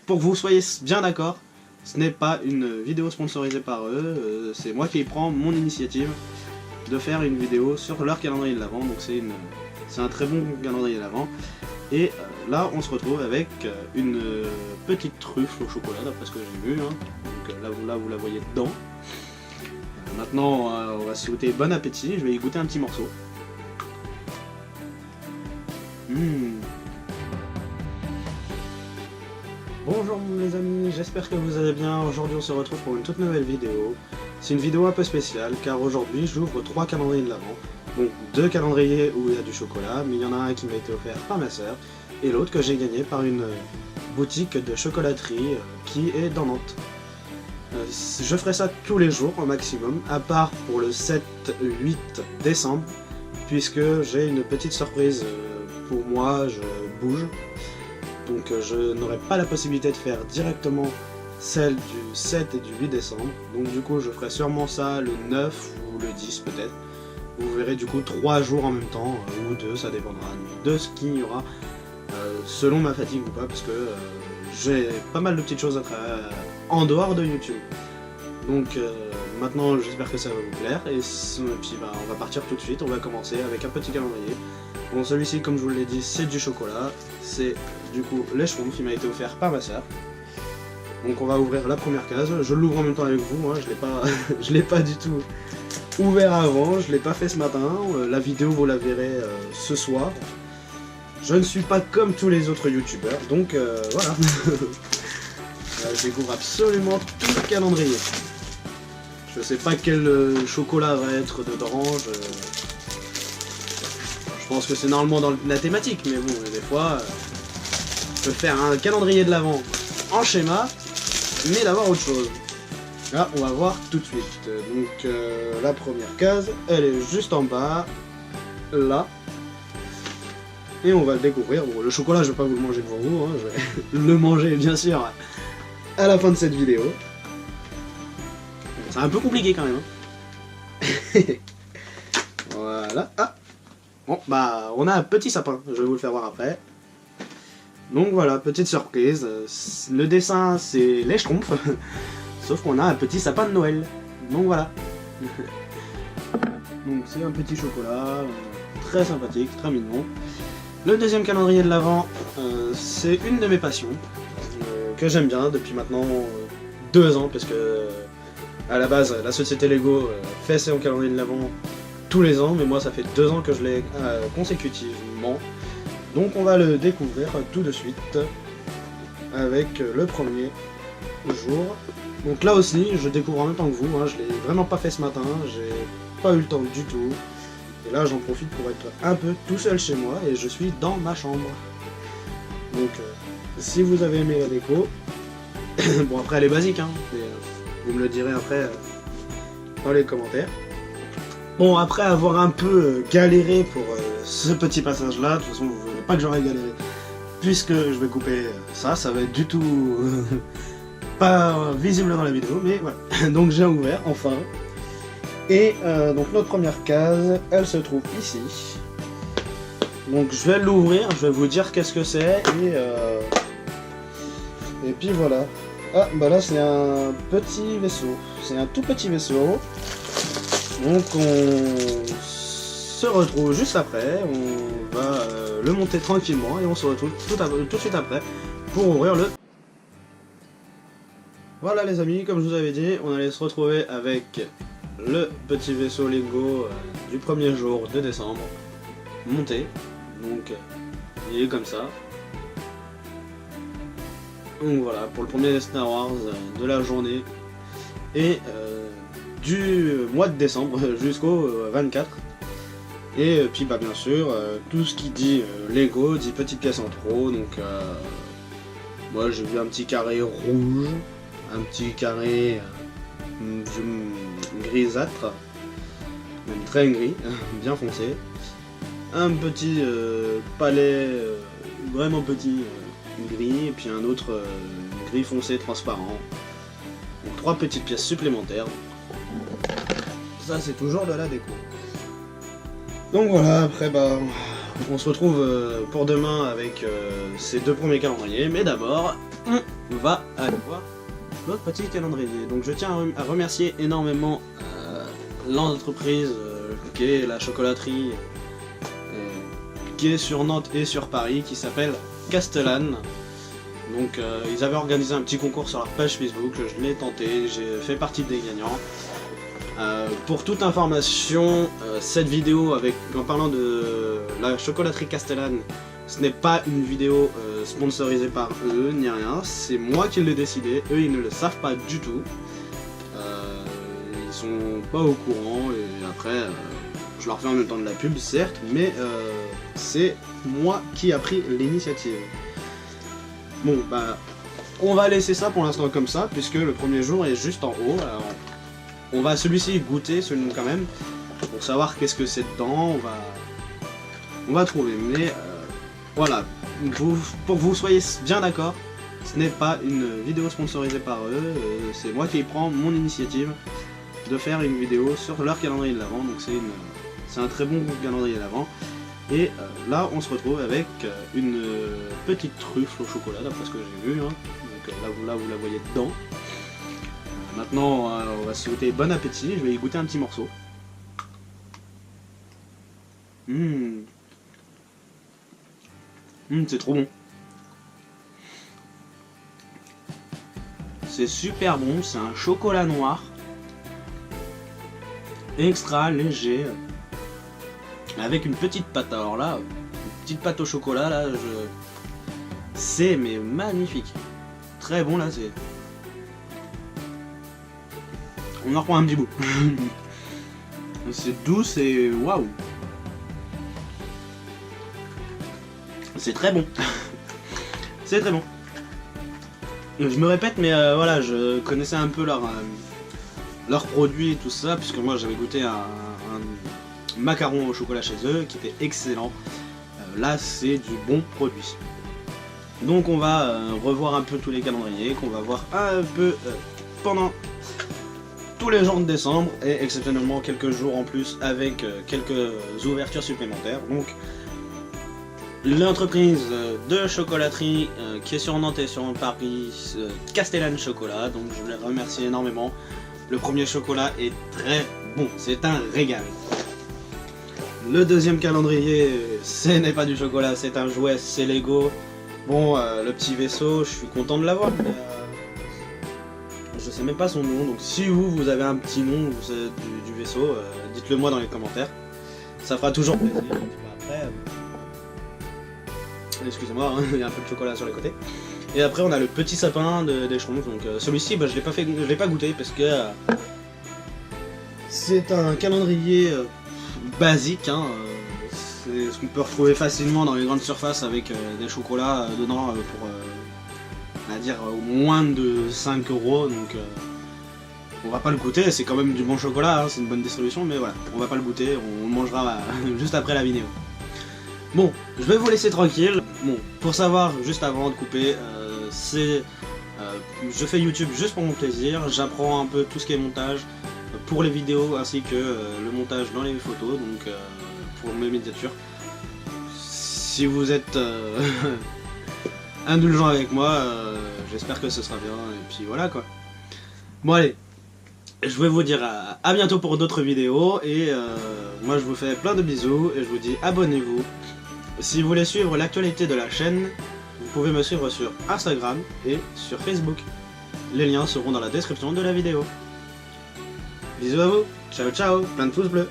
pour que vous soyez bien d'accord, ce n'est pas une vidéo sponsorisée par eux, c'est moi qui prends mon initiative de faire une vidéo sur leur calendrier de l'Avent, donc c'est un très bon calendrier de l'Avent. Et là on se retrouve avec une petite truffe au chocolat d'après ce que j'ai vu, hein. Donc là vous la voyez dedans. Maintenant on va se souhaiter bon appétit, je vais y goûter un petit morceau. Bonjour les amis, j'espère que vous allez bien. Aujourd'hui on se retrouve pour une toute nouvelle vidéo. C'est une vidéo un peu spéciale car aujourd'hui j'ouvre 3 calendriers de l'Avent. Bon, 2 calendriers où il y a du chocolat, mais il y en a un qui m'a été offert par ma soeur et l'autre que j'ai gagné par une boutique de chocolaterie qui est dans Nantes. Je ferai ça tous les jours au maximum, à part pour le 7-8 décembre, puisque j'ai une petite surprise pour moi, je bouge. Donc je n'aurai pas la possibilité de faire directement celle du 7 et du 8 décembre. Donc du coup je ferai sûrement ça le 9 ou le 10 peut-être. Vous verrez du coup 3 jours en même temps, ou 2, ça dépendra de ce qu'il y aura, selon ma fatigue ou pas, parce que j'ai pas mal de petites choses à faire en dehors de YouTube. Donc maintenant j'espère que ça va vous plaire, et puis bah, on va partir tout de suite, on va commencer avec un petit calendrier. Bon, celui-ci, comme je vous l'ai dit, c'est du chocolat, c'est du coup les Schtroumpfs qui m'a été offert par ma soeur. Donc on va ouvrir la première case, je l'ouvre en même temps avec vous, moi je l'ai pas du tout ouvert avant, je l'ai pas fait ce matin, la vidéo vous la verrez ce soir. Je ne suis pas comme tous les autres youtubeurs, donc voilà. Je découvre absolument tout le calendrier. Je sais pas quel chocolat va être dedans, je pense que c'est normalement dans la thématique, mais bon, des fois, je peux faire un calendrier de l'Avent en schéma, mais d'avoir autre chose. Là, on va voir tout de suite. Donc, la première case, elle est juste en bas, là. Et on va le découvrir. Bon, le chocolat, je vais pas vous le manger devant vous, hein, je vais le manger, bien sûr, à la fin de cette vidéo. C'est un peu compliqué quand même. Hein. Voilà. Ah. Bon, bah, on a un petit sapin, je vais vous le faire voir après. Donc voilà, petite surprise. Le dessin, c'est les Schtroumpfs, sauf qu'on a un petit sapin de Noël. Donc voilà. Donc c'est un petit chocolat, très sympathique, très mignon. Le deuxième calendrier de l'Avent, c'est une de mes passions, que j'aime bien depuis maintenant 2 ans, parce que à la base, la société Lego fait son calendrier de l'Avent tous les ans, mais moi ça fait 2 ans que je l'ai consécutivement. Donc on va le découvrir tout de suite avec le premier jour. Donc là aussi, je découvre en même temps que vous, hein, je l'ai vraiment pas fait ce matin, j'ai pas eu le temps du tout. Et là j'en profite pour être un peu tout seul chez moi et je suis dans ma chambre. Donc si vous avez aimé la déco, bon après elle est basique, hein, mais, vous me le direz après dans les commentaires. Bon, après avoir un peu galéré pour ce petit passage là, de toute façon vous ne verrez pas que j'aurais galéré, puisque je vais couper ça, ça va être du tout pas visible dans la vidéo, mais voilà. Donc j'ai ouvert, enfin. Et donc notre première case, elle se trouve ici. Donc je vais l'ouvrir, je vais vous dire qu'est-ce que c'est, et puis voilà. Ah, bah là c'est un petit vaisseau, c'est un tout petit vaisseau. Donc on se retrouve juste après, on va le monter tranquillement et on se retrouve tout de suite après pour ouvrir le... Voilà les amis, comme je vous avais dit, on allait se retrouver avec le petit vaisseau Lego du premier jour de décembre, monté, donc il est comme ça. Donc voilà, pour le premier Star Wars de la journée, et du mois de décembre jusqu'au 24. Et puis bah bien sûr, tout ce qui dit Lego dit petite pièce en trop, donc moi j'ai vu un petit carré rouge, un petit carré grisâtre, même très gris, bien foncé, un petit palais vraiment petit gris, et puis un autre gris foncé transparent. Donc 3 petites pièces supplémentaires. Ça c'est toujours de la déco. Donc voilà, après bah on se retrouve pour demain avec ces 2 premiers calendriers, mais d'abord va aller voir notre petit calendrier. Donc je tiens à remercier énormément l'entreprise qui est la chocolaterie qui est sur Nantes et sur Paris, qui s'appelle Castellane. Donc ils avaient organisé un petit concours sur leur page Facebook, je l'ai tenté, j'ai fait partie des gagnants. Pour toute information, cette vidéo en parlant de la chocolaterie Castellane, ce n'est pas une vidéo sponsorisée par eux ni rien, c'est moi qui l'ai décidé, eux ils ne le savent pas du tout. Ils sont pas au courant et après je leur fais en même temps de la pub certes, mais c'est moi qui a pris l'initiative. Bon bah on va laisser ça pour l'instant comme ça puisque le premier jour est juste en haut. Alors, on va celui-ci goûter celui-là quand même pour savoir qu'est-ce que c'est dedans. On va trouver, mais voilà, pour que vous soyez bien d'accord, ce n'est pas une vidéo sponsorisée par eux, c'est moi qui prends mon initiative de faire une vidéo sur leur calendrier de l'Avent, donc c'est un très bon calendrier de l'Avent. Et là on se retrouve avec une petite truffe au chocolat d'après ce que j'ai vu, hein. Donc là vous la voyez dedans. Maintenant on va se souhaiter bon appétit, je vais y goûter un petit morceau. C'est trop bon. C'est super bon, c'est un chocolat noir. Extra léger. Avec une petite pâte. Alors là, une petite pâte au chocolat, là, c'est mais magnifique. Très bon là, c'est... On en reprend un petit bout. C'est doux, c'est... Waouh. C'est très bon. C'est très bon. Je me répète, mais voilà, je connaissais un peu leurs produits et tout ça, puisque moi j'avais goûté un macaron au chocolat chez eux qui était excellent. Là, c'est du bon produit. Donc on va revoir un peu tous les calendriers, qu'on va voir un peu pendant tous les jours de décembre, et exceptionnellement quelques jours en plus avec quelques ouvertures supplémentaires. Donc l'entreprise de chocolaterie qui est sur Nantes et sur Paris, Castellane Chocolat, donc je les remercie énormément. Le premier chocolat est très bon, c'est un régal. Le deuxième calendrier, ce n'est pas du chocolat, c'est un jouet, c'est Lego. Bon, le petit vaisseau, je suis content de l'avoir, mais je sais même pas son nom, donc si vous avez un petit nom du vaisseau, dites-le moi dans les commentaires. Ça fera toujours plaisir. Après... Excusez-moi, hein, il y a un peu de chocolat sur les côtés. Et après on a le petit sapin des Schtroumpfs, donc celui-ci bah, je l'ai pas goûté parce que c'est un calendrier basique, hein, c'est ce qu'on peut retrouver facilement dans les grandes surfaces avec des chocolats dedans pour on va dire moins de 5 €, donc on va pas le goûter, c'est quand même du bon chocolat, hein, c'est une bonne distribution, mais voilà, on va pas le goûter, on le mangera juste après la vidéo. Bon, je vais vous laisser tranquille. Bon, pour savoir, juste avant de couper, je fais YouTube juste pour mon plaisir, j'apprends un peu tout ce qui est montage pour les vidéos ainsi que le montage dans les photos, donc pour mes miniatures. Si vous êtes indulgent avec moi, j'espère que ce sera bien, et puis voilà quoi. Bon allez, je vais vous dire à bientôt pour d'autres vidéos, et moi je vous fais plein de bisous, et je vous dis abonnez-vous. Si vous voulez suivre l'actualité de la chaîne, vous pouvez me suivre sur Instagram et sur Facebook. Les liens seront dans la description de la vidéo. Bisous à vous, ciao ciao, plein de pouces bleus.